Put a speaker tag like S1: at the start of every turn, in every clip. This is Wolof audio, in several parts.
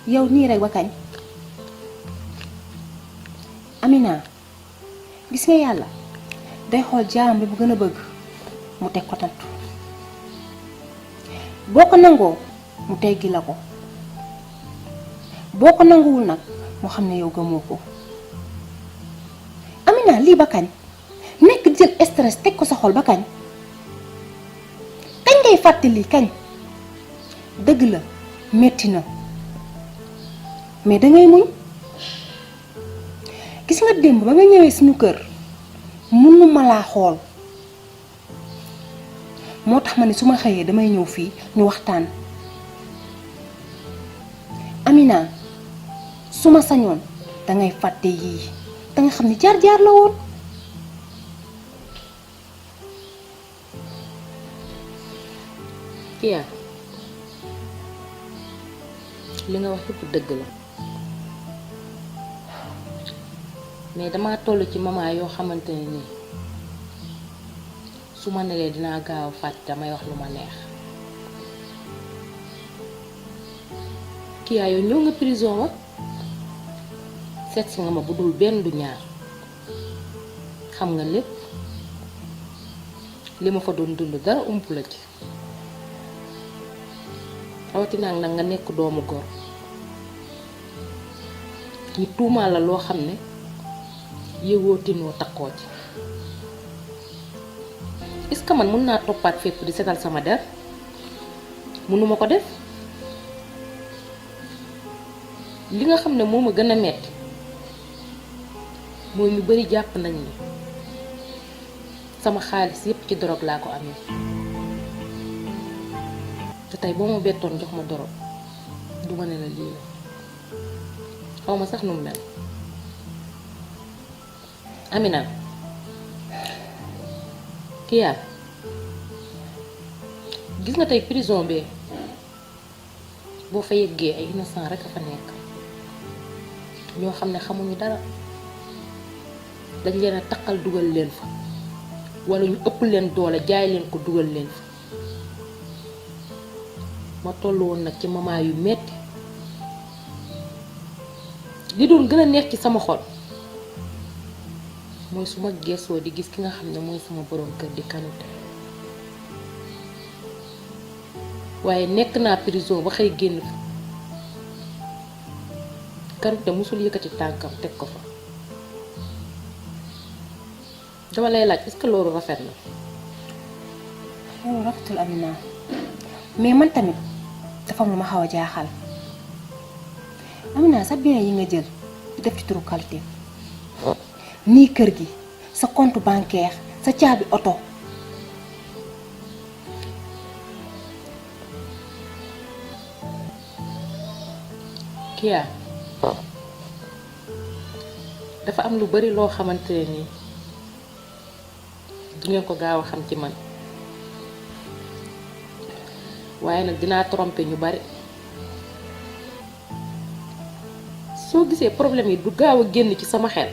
S1: yow nii rek ba kañ Amina gis nga yàlla day xool jaam bi bu gën a bëgg mu teg ko nattu boo ko nangoo mu teggi la ko boo ko nanguwul nag mu xam ne yow gëmoo ko Amina lii ba kañ nekk jël stress teg ko sa xol ba kañ kañ ngay fàtte lii kañ dëgg la metti na mais dangay muñ gis nga démb ba nga ñëwee suñu kër mënuma laa xool moo tax ma ne su ma xëyee damay ñëw fii ñu waxtaan Amina su ma sañoon dangay fàtte yii danga xam ni jaar-jaar la woon
S2: Kya li nga wax yëpp dëgg la mais dama toll ci moment yoo xamante ne nii su ma nelee dinaa gaaw fàtte damay wax lu ma neex Kya yow ñëw nga prison wa seet si nga ma bu dul benn du ñaar xam nga lépp li ma fa doon dund dara ump la ci rawatina nag nga nekk doomu góor ñu tuumaal la loo xam ne yëgoo tinoo takkoo ci est-ce que man mën naa toppaat fépp di setal sama der mënuma ko def li nga xam ne moo ma gën a metti mooy ñu bari jàpp nañ ni sama xaalis yépp ci dorog laa ko amee te tey boo ma bettoon jox ma dorog du ma ne la lii la xaw ma sax nu mu mel Amina Kya gis nga tey prison bee boo fa yeggee ay innocent rek a fa nekk ñoo xam ne xamuñu dara dañ leen a taqal dugal leen fa wala ñu ëpp leen doole jaay leen ko dugal leen fa ma toll woon nag ci moment yu metti li doon gën a neex ci sama xol mooy su ma geesoo di gis ki nga xam ne mooy sama borom kër di Kanouté waaye nekk naa prison ba xëy génn fa Kanouté musul yëkkati tànkam teg ko fa dama lay laaj est-ce que loolu rafet na
S1: loolu rafetul Amina mais man tamit dafa am lu ma xaw a jaaxal Amina sa bien yi nga jël def ci turu qualité nii kër gi sa compte bancaire sa caabi oto
S2: Kya dafa am lu bari loo xamante ne nii du ngeen ko gaaw a xam ci man waaye nag dinaa tromper ñu bari soo gisee problème yi du gaaw a génn ci sama xel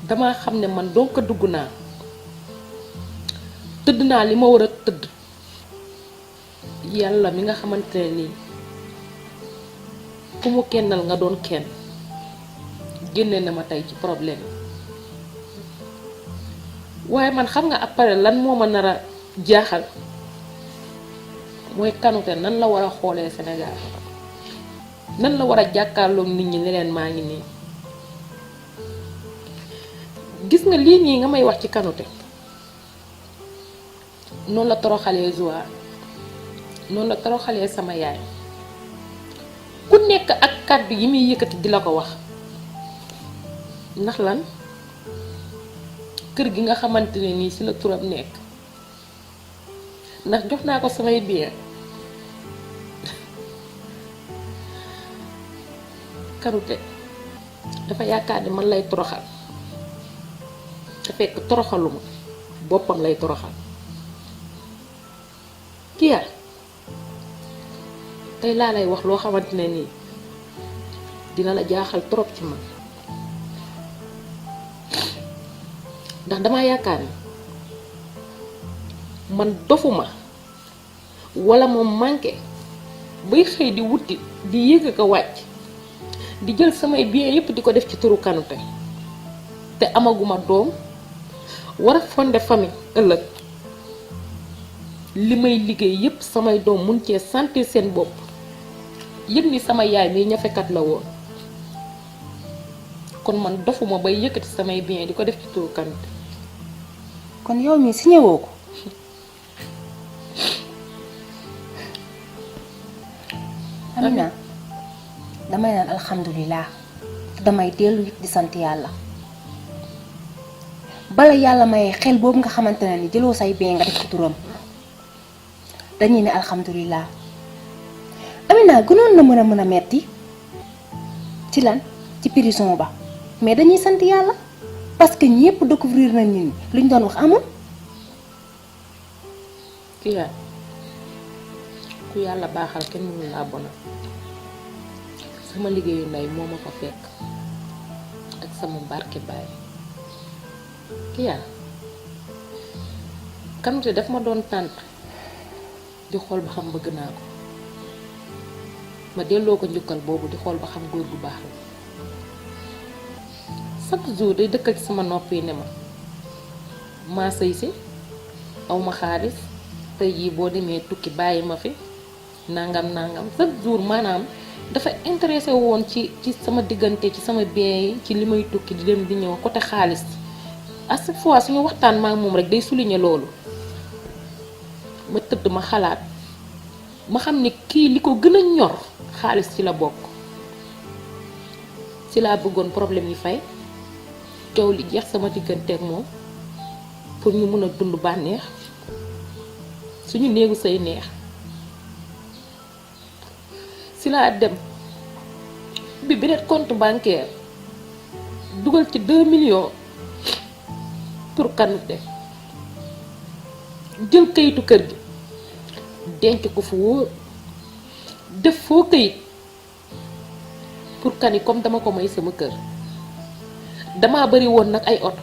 S2: dama xam ne man donc dugg naa tëdd naa li ma war a tëdd yàlla mi nga xamante ne nii ku mu kennal nga doon kenn génne na ma tey ci problème waaye man xam nga après lan moo ma nar a jaaxal mooy Kanouté nan la war a xoolee Sénégal nan la war a jàkkaarloog nit ñi ne leen maa ngi nii gis nga lii nii nga may wax ci Kanouté noonu la toroxalee Joa noonu la toroxalee sama yaay ku nekk ak kàddu yi muy yëkkati di la ko wax ndax lan kër gi nga xamante ne nii ci la turam nekk ndax jox naa ko samay bien Kanouté dafa yaakaar ni man lay toroxal te fekk toroxaluma boppam lay toroxal Kya tey laa lay wax loo xamante ne nii dina la jaaxal trop ci man ndax dama yaakaar ni man dofuma wala moom manqué bay xëy di wuti di yëg ko wàcc di jël samay bien yépp di ko def ci turu Kanouté te amaguma doom war a fonder famille ëllëg li may liggéey yépp samay doom mun cee sentir seen bopp yëg ni sama yaay mi ñafekat la woon kon man dofuma bay yëkkati samay bien di ko def ci turu Kanouté.
S1: kon yow mi signé woo ko. Amina damay naan alhamdulilah te damay dellu it di sant yàlla bala yàlla may xel boobu nga xamante ne ni jëloo say bien nga def ci turam dañuy ne alhamdulilah. Amina gënoon na mën a metti ci lan ci prison ba mais dañuy sant yàlla parce que ñëpp découvrir nañ ni luñ doon wax amul.
S2: Kya ku yàlla baaxal kenn mënu laa bonal sama liggéeyu ndey moo ma fa fekk ak sama barke baay. Kya Kanouté daf ma doon tànt di xool ba xam bëgg naa ko ma delloo ko njukkal boobu di xool ba xam góor gu baax la chaque jour day dëkkal ci sama nopp yi ne ma maa sëy si aw ma xaalis tey jii boo demee tukki bàyyi ma fi nangam chaque jour maanaam dafa intéressé woon ci sama diggante ci sama bien yi ci li may tukki di dem di ñëw côté xaalis à chaque fois suñu waxtaan maa moom rek day souligner loolu ma tëdd ma xalaat ma xam ne kii li ko gën a ñor xaalis ci la bokk ci laa bëggoon problème yi fay coow li jeex sama diggante ak moom pour ñu mën a dund bànneex suñu néegu say neex ci laa dem bi beneen compte bancaire dugal ci 2 millions pour Kanouté jël kayitu kër gi denc ko fu wóor def foo kayit pour kani comme dama ko may sama kër dama bari woon nag ay oto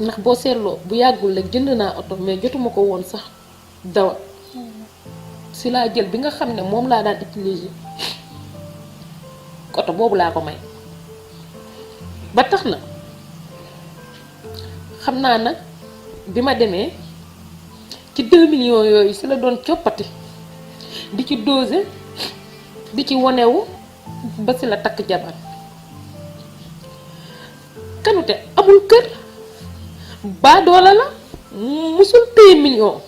S2: ndax boo seetloo bu yàggul rek jënd naa oto mais jotuma ko woon sax dawal si laa jël bi nga xam ne moom laa daan utiliser oto boobu laa ko may ba tax na xam naa nag bi ma demee ci 2 millions yooyu si la doon coppati di ci doser di ci wonewu ba si la takk jabar Kanouté amul kër baadoola la musul téye million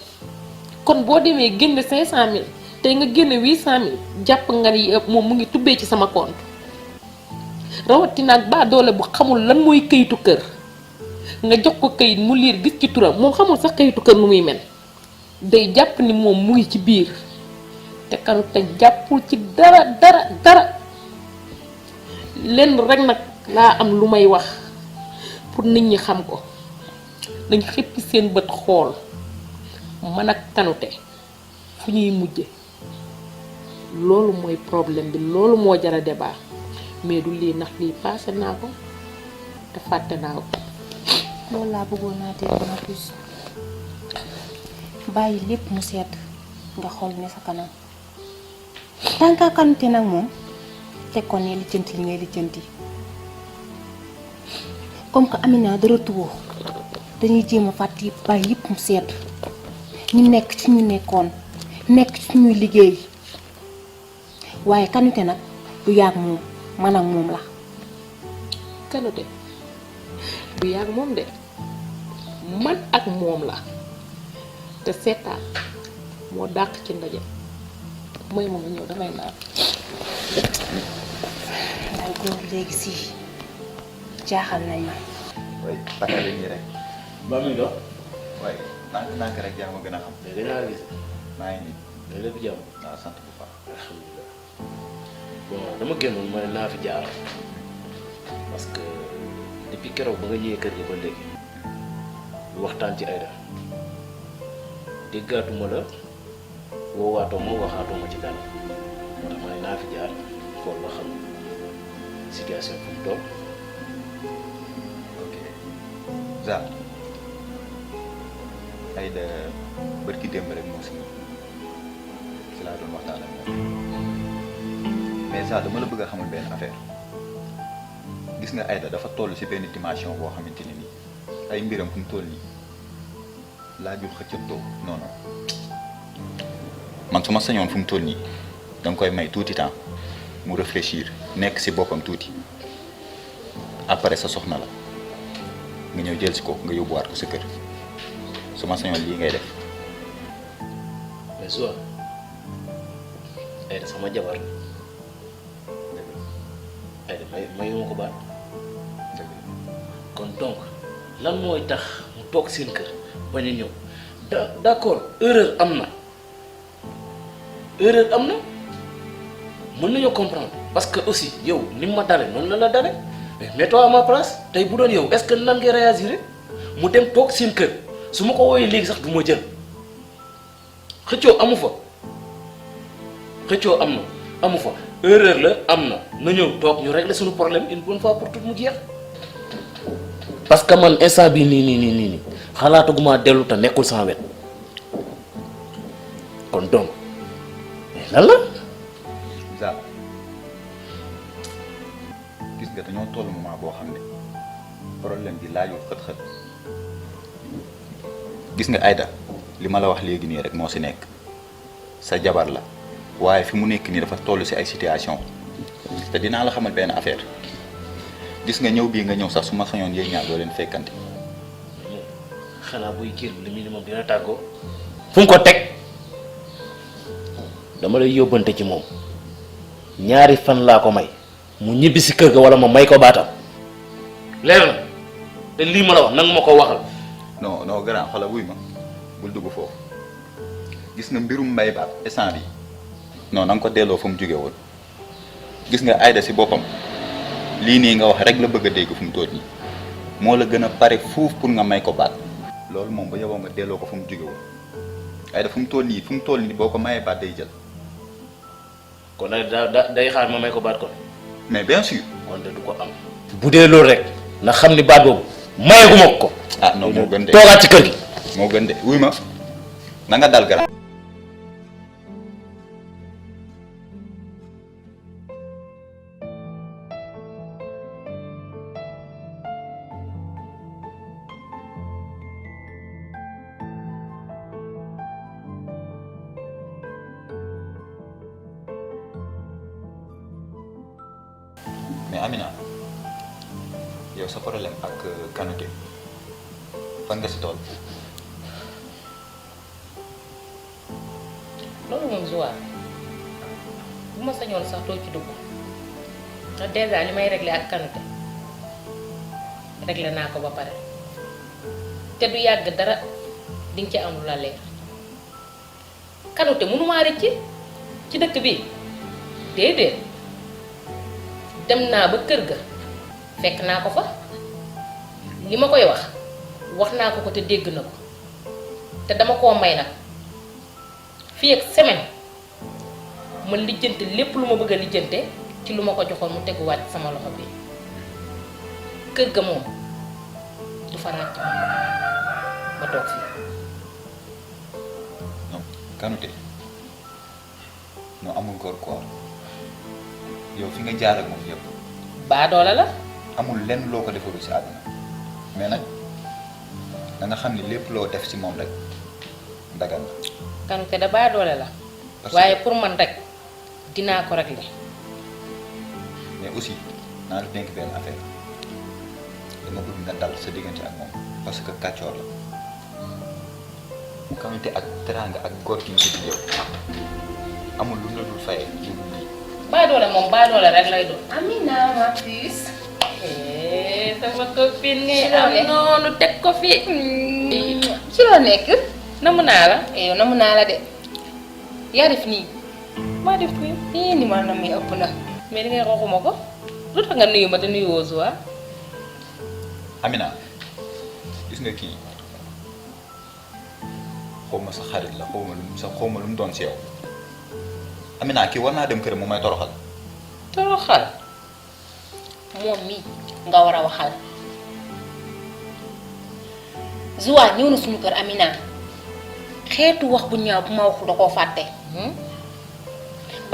S2: kon boo demee génn 500 000 tey nga génn 800 000 jàpp nga ni moom mu ngi tubbee ci sama compte rawatina ak baadoola bu xamul lan mooy kayitu kër nga jox ko kayit mu liir gis ci turam moom xamul sax kayitu kër nu muy mel day jàpp ni moom mu ngi ci biir te Kanouté jàppul ci dara lenn rek nag laa am lu may wax pour nit ñi xam ko dañ xippi seen bët xool man ak Kanouté fu ñuy mujje loolu mooy problème bi loolu moo jara débat mais du lii ndax lii passé naa ko te fàtte naa ko.
S1: loolu laa bëggoon naa dégg en plus bàyyi lépp mu sedd nga xool ne sa kanam tant que Kanouté nag moom teg ko ne lijjanti li ngay lijjanti comme que Amina de retour dañuy jéem a fàtte yëpp bàyyi yëpp mu sedd ñu nekk ci ñu nekkoon nekk ci ñuy liggéey waaye Kanouté nag du yàgg moom man ak moom la.
S2: Kanouté du yàgg moom de man ak moom la te seetaan moo dàq ci ndaje mooy moom ñëw damay naan.
S1: ndax góor léegi si jaaxal nañ ma.
S3: oui Fatal yi rek.
S4: ba muy dox.
S3: oui ndànk rek yaa ma gën a xam.
S4: mais dañ laa gis.
S3: maa ngi nii.
S4: day lépp jàmm.
S3: waaw sant bu baax.
S4: alhamdulilah. bon dama génnoon ma ne naa fi jaar parce que depuis keroog ba nga ñëwee kër gi ba léegi waxtaan ci Aïda déggaatuma la woowaatoo ma waxaatoo ma ci dara moo tax ma ne naa fi jaar xool ba xam situation fu mu toll.
S3: ok Zal Aïda bërki démb rek moo si la laa doon waxtaan ak moom mais ça dama la bëgg a xamal benn affaire gis nga Aïda dafa toll ci benn dimension boo xamante ne nii ay mbiram fu mu toll nii laajul xëccatoo non non man su ma sañoon fu mu toll nii danga koy may tuuti temps mu réfléchir nekk ci boppam tuuti après sa soxna la nga ñëw jël ci ko nga yóbbuwaat ko sa kër su ma sañoon lii ngay def.
S4: mais Zoa Aïda sama jabar Aïda mayuma ko baat kon donc lan mooy tax mu toog seen kër bañ a ñëw d'accord erreur am na mën nañoo comprendre parce que aussi yow ni ma dale noonu la dale mais mets-toi à ma place tey bu doon yow est-ce que nan ngay réagir mu dem toog seen kër su ma ko wooyee léegi sax du ma jël xëccoo amu fa erreur la am na ñëw toog ñu régler suñu problème une bonne fois pour tout mu jeex parce que man instant bi nii xalaataguma dellu te nekkul sama wet kon donc mais lan la
S3: Zal gis nga dañoo toll moment boo xam ne problème bi laajul xët-xët gis nga Aïda li ma la wax léegi nii rek moo ci nekk sa jabar la waaye fi mu nekk nii dafa toll ci ay situation te dinaa la xamal benn affaire gis nga ñëw bii nga ñëw sax su ma sañoon yéen ñaar doo leen fekkante.
S4: xanaa buy génn li minimum dina tàggoo fu mu ko teg dama lay yóbbante ci moom ñaari fan laa ko may mu ñibbi si kër ga wala ma may ko baatam leer na te lii ma la wax nanga ma ko waxal.
S3: non grand xoolal wuy ma bul dugg foofu gis nga mbirum mbay baat instant bi non na nga ko delloo fa mu jóge woon gis nga Aïda ci boppam lii nii nga wax rek la bëgg a dégg fu mu toll nii moo la gën a pare fuuf pour nga may ko baat loolu moom ba yeboo nga delloo ko fu mu jóge woon Aïda fu mu toll nii boo ko mayee baat day jël.
S4: kon nag day xaar ma may ko baat kon.
S3: mais bien sûr.
S4: kon de du ko am. bu dee loolu rek na xam ni baat boobu mayaguma ko.
S3: ah non moo gën de
S4: toogaat ci kër gi.
S3: moo gën de wuy ma na nga dal garab. mais Amina yow sa problème ak Kanouté fan nga si tool.
S2: loolu moom Zoa bu ma sañoon sax doo ci dugg ndax déjà li may réglé ak Kanouté réglé naa ko ba pare te du yàgg dara dinga ci am lu la leer Kanouté mënumaa rëcc ci dëkk bi déedéet dem naa ba kër ga fekk naa ko fa li ma koy wax naa ko te dégg na ko te dama koo may nag fii ak semaine ma lijjante lépp lu ma bëgg a lijjante ci lu ma ko joxoon mu teguwaat sama loxo bi kër ga moom du fa ràcc ma toog fii.
S3: non Kanouté non amul góor koor yow fi nga jaar ak moom yëpp.
S2: baadoola la.
S3: amul lenn loo ko defalu ci àdduna mais nag da nga xam ne lépp loo def ci moom rek dagal la.
S2: Kanouté da baadoola la. waaye pour man rek dinaa ko régler.
S3: mais aussi naa la dénk benn affaire dama bëgg nga dal sa diggante ak moom parce que kàccoor la Kanouté ak teraanga ak góor gi nga yow amul lu mu la dul fayee lu dul lii.
S2: baadoola moom baadoola rek lay doon.
S1: Amina ma puce.
S2: sama copine ngay am noonu teg ko fi.
S1: ci loo nekk.
S2: namu naa la.
S1: yow namu naa la de. yaa def nii.
S2: maa def nii.
S1: ni ma nam yi ëpp na.
S2: mais li ngay waxuma ko lu tax nga nuyu ma te nuyu woo Zoa.
S3: Amina gis nga kii xaw ma sa xarit la xaw ma lu mu doon si yow Amina kii war naa dem kër mu may toroxal.
S2: toroxal
S1: moom mii nga war a waxal. Zoa ñëw na suñu kër Amina xeetu wax bu ñaaw bu ma waxu da koo fàtte.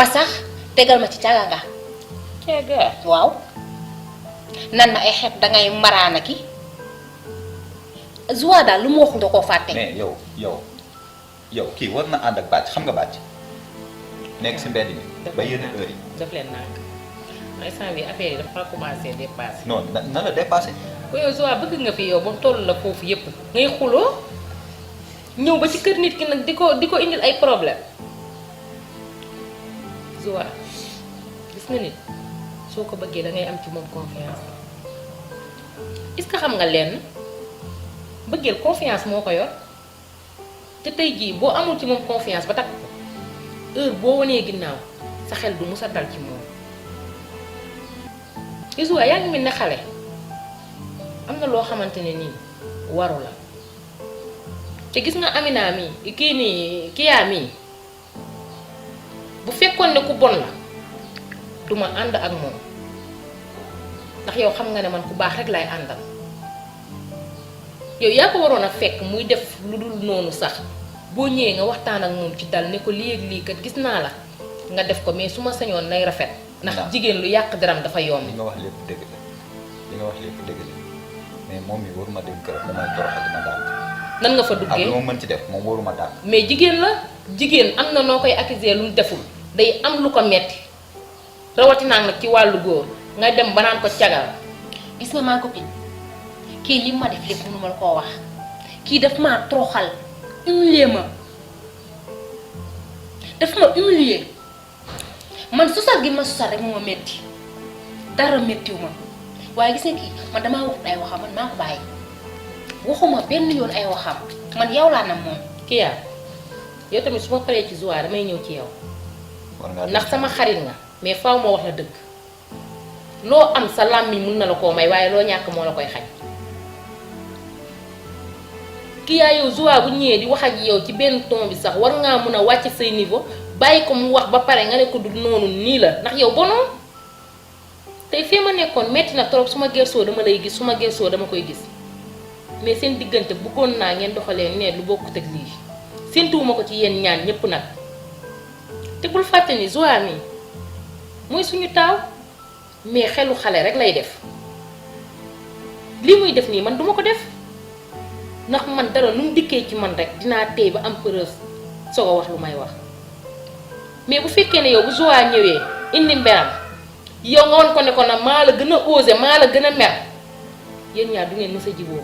S1: ba sax tegal ma ci caga nga
S2: Caga.
S1: waaw nan na ay xeet dangay maraana ki Joa daal lu mu waxul da koo fàtte.
S3: mais yow kii war na ànd ak bàcc xam nga bàcc nekk si mbedd mi ba yenn heure yi.
S2: daf leen nànk instant bi affaire yi dafa commencé dépassé.
S3: non na la dépassé.
S2: ko yow Joa bëgg nga fi yow ba mu toll la foofu yépp ngay xuloo ñëw ba ci kër nit ki nag di ko indil ay problème Joa gis nga nit soo ko bëggee da ngay am ci moom confiance est-ce que xam nga lenn bëggeel confiance moo ko yor te tey jii boo amul ci moom confiance ba takk ko heure boo wanee ginnaaw sa xel du mus a dal ci moom Joa yaa ngi mel ne xale am na loo xamante ne nii waru la te gis nga Amina mii kii nii Kiya mii bu fekkoon ne ku bon la duma ànd ak moom ndax yow xam nga ne man ku baax rek lay àndal yow yaa ko waroon a fekk muy def lu dul noonu sax boo ñëwee nga waxtaan ak moom ci dal ne ko lii ak lii kat gis naa la nga def ko mais su ma sañoon nay rafet ndax jigéen lu yàq deram dafa yomb.
S3: li nga wax lépp dëgg la li nga wax lépp dëgg la mais moom mi waruma dem kër mu may toroxal dina daal.
S2: nan nga fa
S3: ak
S2: duggee
S3: lu ma mën ci def moom waruma daal.
S2: mais jigéen la jigéen am na noo koy accuser lu mu deful day am lu ko metti rawatinaa nag ci wàllu góor nga dem ba naan ko cagal.
S1: gis nga maa copine kii li ma def lépp mënu ma la koo wax kii daf maa toroxal humilier ma daf ma humilier man susal gi ma susal rek moo ma metti dara mettiwu ma waaye gis nga kii man damaa waxut ay waxam man maa ko bàyyi waxuma benn yoon ay waxam man yow laa nam moom.
S2: Kiya yow tamit su ma paree ci Joa damay ñëw ci yow
S3: war ngaa
S2: ndax sama xarit nga mais faaw ma wax la dëgg loo am sa làmmiñ mun na la koo may waaye loo ñàkk moo la koy xañ. Kiya yow Joa bu ñëwee di wax ak yow ci benn ton bi sax war ngaa mun a wàcc say niveau bàyyi ko mu wax ba pare nga ne ko du noonu nii la ndax yow bonoon tey fii ma nekkoon metti na trop su ma gersoo dama lay gis su ma gersoo dama koy gis mais seen diggante bëggoon naa ngeen doxalee ne lu bokkut ak lii séentuwuma ko ci yéen ñaan ñépp nag te bul fàtte ni Joa mi mooy suñu taaw mais xelu xale rek lay def lii muy def nii man duma ko def ndax man dara nu mu dikkee ci man rek dinaa téye ba am preuve soog a wax lu may wax mais bu fekkee ne yow bu Joa ñëwee indi mberam yow nga won ko ne ko nag maa la gën a osé maa la gën a mer yéen ñaar du ngeen mës a jiboo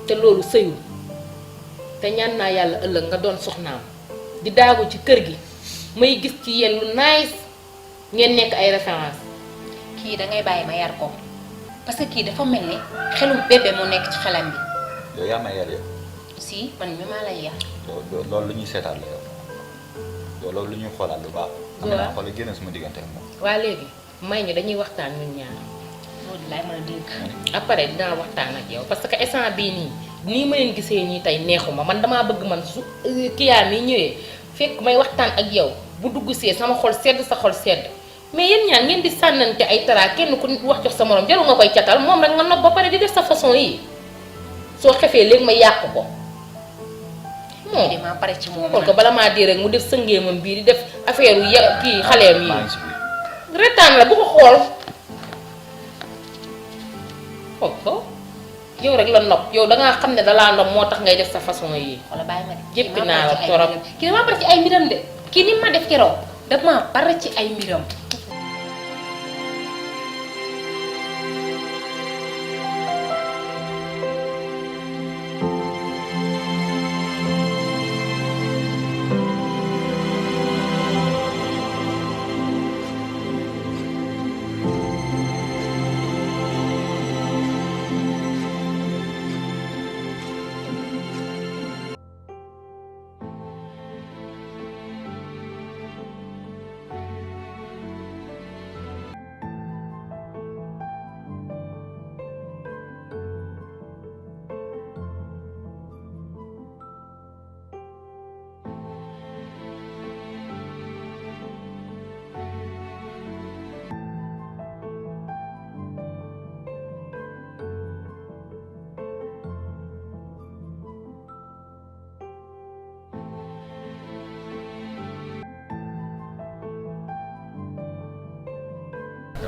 S2: te loolu sëyul te ñaan naa yàlla ëllëg nga doon soxnaam di daagu ci kër gi may gis ci yéen lu nice ngeen nekk ay référence.
S1: kii dangay bàyyi ma yar ko parce que kii dafa mel ne xelum bébé moo nekk ci xelam bi.
S3: yow yaa may yar yow.
S1: si man mi maa lay yar.
S3: loolu lu ñuy seetaan la yow loolu lu ñuy xoolaat lu baax. am naa xool génn suma diggante ak moom.
S2: waa léegi may ñu dañuy waxtaan ñun ñaar.
S1: loolu laay mën a dégg.
S2: après dinaa waxtaan ak yow parce que instant bii nii ma leen gisee nii tey neexuma man damaa bëgg man su Kiya mi ñëwee fekk may waxtaan ak yow bu dugg see sama xol sedd sa xol sedd mais yéen ñaan ngeen di sànnante ay tara kenn ku wax jox sa morom jarul nga koy catal moom rek nga nopp ba pare di def sa façon yi soo xefee léegi ma yàq ko.
S1: moom de maa pare ci moom
S2: xool ko bala maa di rek mu def sëngeemam bii di def affaire yu kii xaleem yi retaan la bu ko xool. xool ko yow rek la nopp yow dangaa xam ne dalaa nopp moo tax ngay def sa façon yi.
S1: wala bàyyi ma de.
S2: jéppi naa la torop
S1: kii damaa pare ci ay mbiram de kii ni ma def keroog damaa pare ci ay mbiram.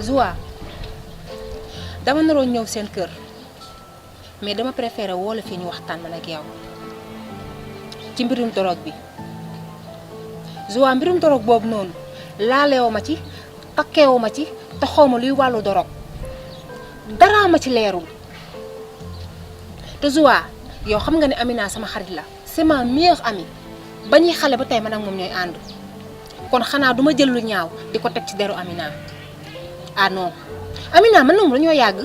S1: Zoua dama naroon ñëw seen kër mais dama préféré woo la fii ñu waxtaan man ak yow ci mbirum dorog bi Zoua mbirum dorog boobu noonu laaleewu ma ci takkeewu ma ci te xaw ma luy wàllu dorog daraa ma ci leerul te Zoua yow xam nga ne Amina sama xarit la c'est ma meilleure amie ba ñuy xale ba tey man ak moom ñooy ànd kon xanaa duma jël lu ñaaw di ko teg ci deru Amina ah non Amina man moom dañoo yàgg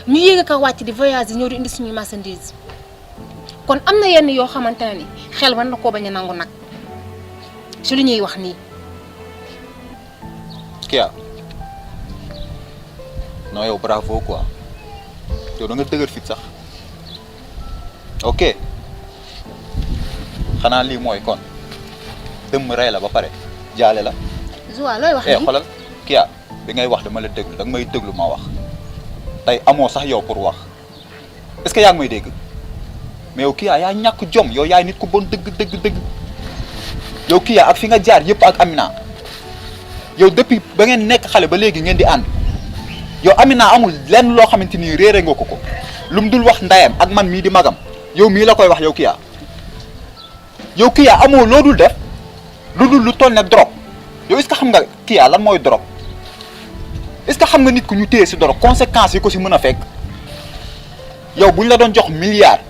S1: ñu yéeg a ko wàcc di voyage yi ñëw di indi suñuy marchandise kon am na yenn yoo xamante ne ni xel mën na koo bañ a nangu nag ci lu ñuy wax nii.
S3: Kia non yow bravo quoi yow da nga dëgër fit sax ok xanaa lii mooy kon dëmm rey la ba pare jaale la.
S1: Zoua looy wax nii
S3: xoolal Kia bi ngay wax dama la déglu danga may déglu ma wax tey amoo sax yow pour wax est-ce que yaa ngi may dégg mais yow Kia yaa ñàkk jom yow yaay nit ku bon dëgg yow Kia ak fi nga jaar yëpp ak Amina yow depuis ba ngeen nekk xale ba léegi ngeen di ànd yow Amina amul lenn loo xamante ni réere nga ko lu mu dul wax ndayam ak man mii di magam yow mii la koy wax yow Kia amoo loo dul def lu dul lu toll ne drogue yow est-ce que xam nga Kia lan mooy drogue est-ce que xam nga nit ku ñu téye si drogue conséquences yi ko si mën a fekk yow buñ la doon jox milliard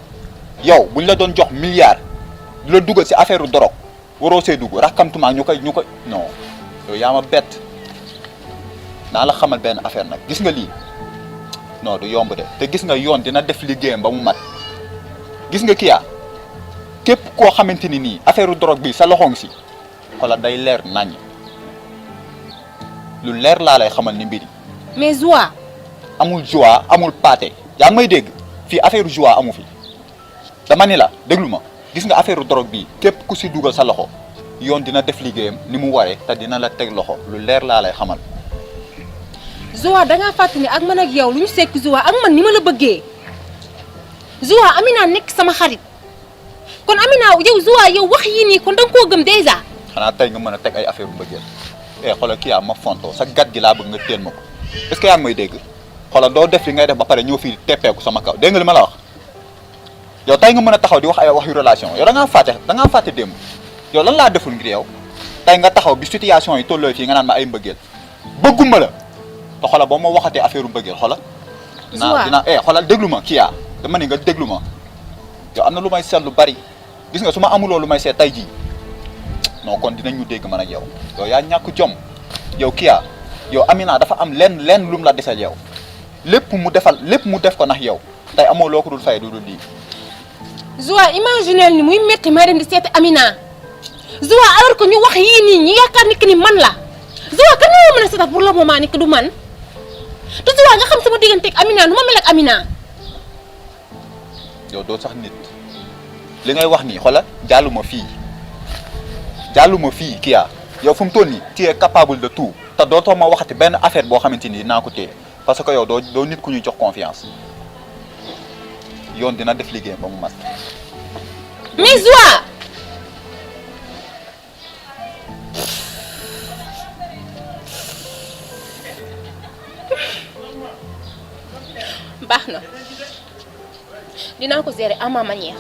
S3: buñ la doon jox milliard di la dugal si affaire drogue waroo see dugg rakkamtumaa ñu koy non yow yaa ma bett naa la xamal benn affaire nag gis nga lii non du yomb de te gis nga yoon dina def liggéeyam ba mu mat gis nga Kia képp koo xamante ni nii affaire drogue bi sa loxo ngi si xoolal day leer naññ lu leer laa lay xamal ni mbiri
S1: mais Zoua
S3: amul joie amul pâté yaa ngi may dégg fii affaire joie amu fi dama ni la déglu ma gis nga affaire drogue bi képp ku si dugal sa loxo yoon dina def liggéeyam ni mu waree te dina la teg loxo lu leer laa lay xamal.
S1: Zoua dangaa fàttali ne ak man ak yow lu ñu sekk Zoua ak man ni ma la bëggee Zoua Amina nekk sama xarit kon Amina yow Zoua yow wax yii nii kon danga koo gëm déjà.
S3: xanaa tey nga mën a teg ay affaire mbëggeel xoolal Kia ma fontoo sa gat gi laa bëgg nga téen ma ko est-ce que yaa ngi may dégg xoolal doo def li ngay def ba pare ñëw fii teppeeku sama kaw dégg nga li ma la wax yow tey nga mën a taxaw di wax ay wax yu relation yow da ngaa fàtte démb yow lan laa deful ngir yow tey nga taxaw bi situation yi tolloo fii nga naan ma ay mbëggeel bëgguma la te xoolal boo ma waxatee affaire mbëggeel xoolal dina xoolal déglu ma Kia dama ne nga déglu ma yow am na lu may seet lu bari gis nga su ma amuloo lu may seet tey jii non kon dinañu dégg man ak yow yaa ñàkk jom yow Kia yow Amina dafa am lenn lu mu la desal yow lépp mu def ko nax yow tey amoo loo ko dul fay du dul lii.
S1: Zoua imaginel ni muy métti may dem di seeti Amina Zoua alors que ñu wax yii nii ñi yaakaar ni que ni man la Zoua kan nga mën a seetal pour le moment ni que du man te Zoua nga xam sama diggante ak Amina nu ma mel ak Amina.
S3: yow doo sax nit li ngay wax nii xoolal jàlluma fii Kia yow fu mu toll nii tu es capable de tout te dootoo ma waxati benn affaire boo xamante ni dinaa ko téye parce que yow doo nit ku ñuy jox confiance yoon dina def liggéeyam ba mu mat.
S1: mais Zoua. baax na dinaa ko gérer à ma manière.